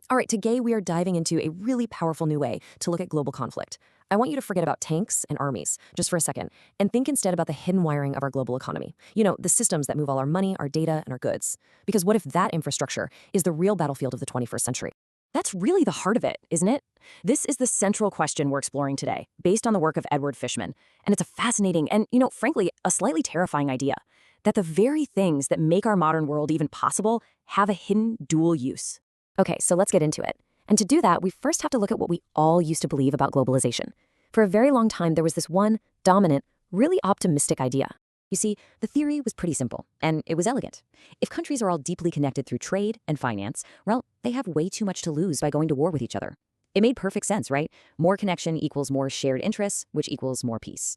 All right, today we are diving into a really powerful new way to look at global conflict. I want you to forget about tanks and armies just for a second and think instead about the hidden wiring of our global economy. You know, the systems that move all our money, our data, and our goods. Because what if that infrastructure is the real battlefield of the 21st century? That's really the heart of it, isn't it? This is the central question we're exploring today, based on the work of Edward Fishman. And it's a fascinating and, frankly, a slightly terrifying idea that the very things that make our modern world even possible have a hidden dual use. Okay, so let's get into it. And to do that, we first have to look at what we all used to believe about globalization. For a very long time, there was this one dominant, really optimistic idea. You see, the theory was pretty simple, and it was elegant. If countries are all deeply connected through trade and finance, well, they have way too much to lose by going to war with each other. It made perfect sense, right? More connection equals more shared interests, which equals more peace.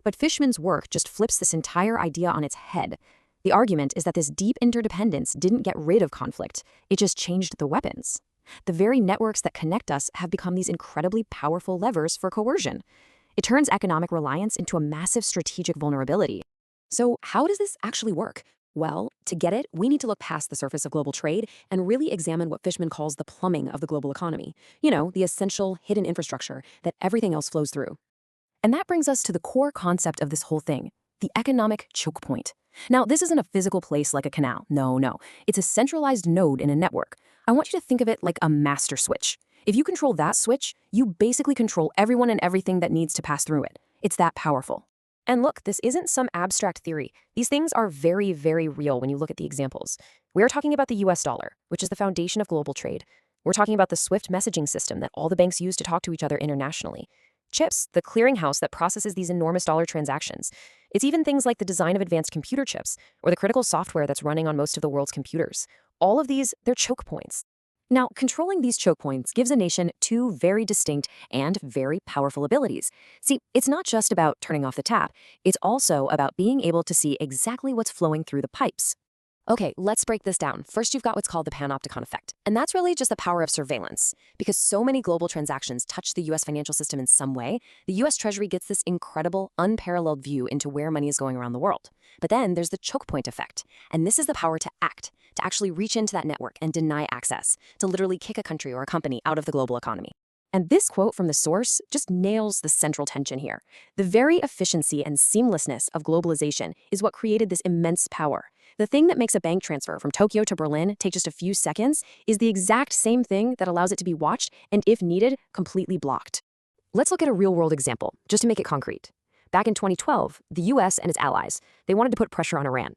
But Fishman's work just flips this entire idea on its head. The argument is that this deep interdependence didn't get rid of conflict, it just changed the weapons. The very networks that connect us have become these incredibly powerful levers for coercion. It turns economic reliance into a massive strategic vulnerability. So how does this actually work? Well, to get it, we need to look past the surface of global trade and really examine what Fishman calls the plumbing of the global economy. You know, the essential hidden infrastructure that everything else flows through. And that brings us to the core concept of this whole thing, the economic choke point. Now, this isn't a physical place like a canal. No. It's a centralized node in a network. I want you to think of it like a master switch. If you control that switch, you basically control everyone and everything that needs to pass through it. It's that powerful. And look, this isn't some abstract theory. These things are very, very real when you look at the examples. We're talking about the US dollar, which is the foundation of global trade. We're talking about the SWIFT messaging system that all the banks use to talk to each other internationally. CHIPS, the clearinghouse that processes these enormous dollar transactions. It's even things like the design of advanced computer chips or the critical software that's running on most of the world's computers. All of these, they're choke points. Now, controlling these choke points gives a nation two very distinct and very powerful abilities. See, it's not just about turning off the tap, it's also about being able to see exactly what's flowing through the pipes. Okay, let's break this down. First, you've got what's called the panopticon effect. And that's really just the power of surveillance. Because so many global transactions touch the US financial system in some way, the US Treasury gets this incredible, unparalleled view into where money is going around the world. But then there's the choke point effect. And this is the power to act, to actually reach into that network and deny access, to literally kick a country or a company out of the global economy. And this quote from the source just nails the central tension here. The very efficiency and seamlessness of globalization is what created this immense power. The thing that makes a bank transfer from Tokyo to Berlin take just a few seconds is the exact same thing that allows it to be watched and, if needed, completely blocked. Let's look at a real-world example, just to make it concrete. Back in 2012, the US and its allies, they wanted to put pressure on Iran.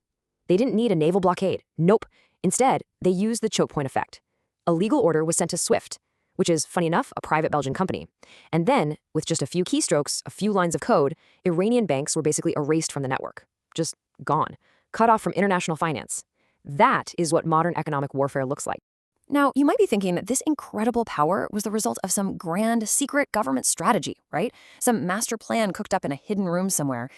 They didn't need a naval blockade. Nope. Instead, they used the choke point effect. A legal order was sent to SWIFT, which is, funny enough, a private Belgian company. And then, with just a few keystrokes, a few lines of code, Iranian banks were basically erased from the network. Just gone. Cut off from international finance. That is what modern economic warfare looks like. Now, you might be thinking that this incredible power was the result of some grand, secret government strategy, right? Some master plan cooked up in a hidden room somewhere.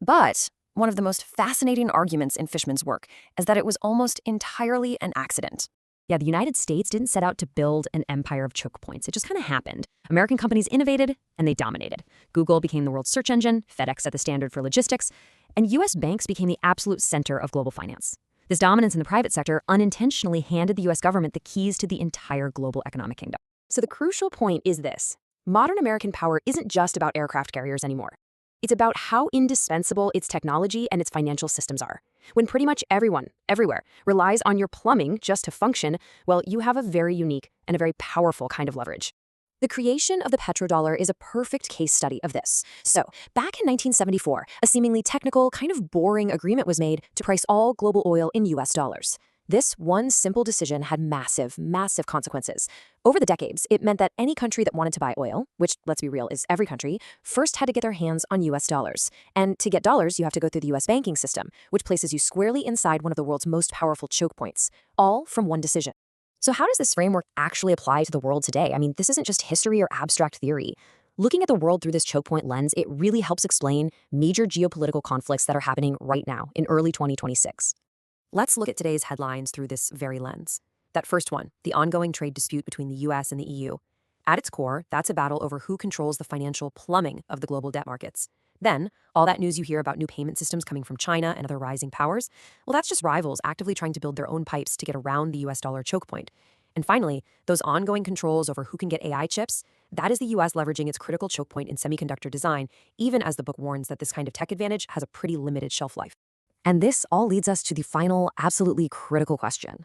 But one of the most fascinating arguments in Fishman's work is that it was almost entirely an accident. Yeah, the United States didn't set out to build an empire of choke points. It just kind of happened. American companies innovated, and they dominated. Google became the world's search engine, FedEx set the standard for logistics, and U.S. banks became the absolute center of global finance. This dominance in the private sector unintentionally handed the U.S. government the keys to the entire global economic kingdom. So the crucial point is this. Modern American power isn't just about aircraft carriers anymore. It's about how indispensable its technology and its financial systems are. When pretty much everyone, everywhere, relies on your plumbing just to function, well, you have a very unique and a very powerful kind of leverage. The creation of the petrodollar is a perfect case study of this. So, back in 1974, a seemingly technical, kind of boring agreement was made to price all global oil in US dollars. This one simple decision had massive, massive consequences. Over the decades, it meant that any country that wanted to buy oil, which, let's be real, is every country, first had to get their hands on US dollars. And to get dollars, you have to go through the US banking system, which places you squarely inside one of the world's most powerful choke points, all from one decision. So how does this framework actually apply to the world today? I mean, this isn't just history or abstract theory. Looking at the world through this choke point lens, it really helps explain major geopolitical conflicts that are happening right now in early 2026. Let's look at today's headlines through this very lens. That first one, the ongoing trade dispute between the US and the EU. At its core, that's a battle over who controls the financial plumbing of the global debt markets. Then, all that news you hear about new payment systems coming from China and other rising powers, well, that's just rivals actively trying to build their own pipes to get around the US dollar choke point. And finally, those ongoing controls over who can get AI chips, that is the US leveraging its critical choke point in semiconductor design, even as the book warns that this kind of tech advantage has a pretty limited shelf life. And this all leads us to the final, absolutely critical question.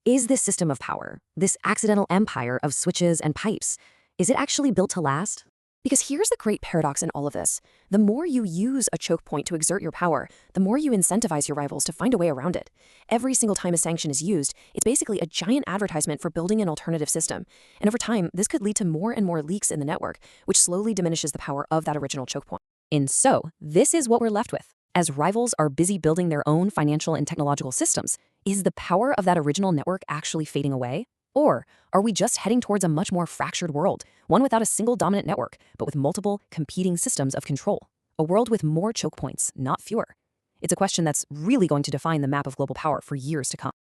Is this system of power, this accidental empire of switches and pipes, is it actually built to last? Because here's the great paradox in all of this. The more you use a choke point to exert your power, the more you incentivize your rivals to find a way around it. Every single time a sanction is used, it's basically a giant advertisement for building an alternative system. And over time, this could lead to more and more leaks in the network, which slowly diminishes the power of that original choke point. And so, this is what we're left with. As rivals are busy building their own financial and technological systems, is the power of that original network actually fading away? Or are we just heading towards a much more fractured world, one without a single dominant network, but with multiple competing systems of control? A world with more choke points, not fewer. It's a question that's really going to define the map of global power for years to come.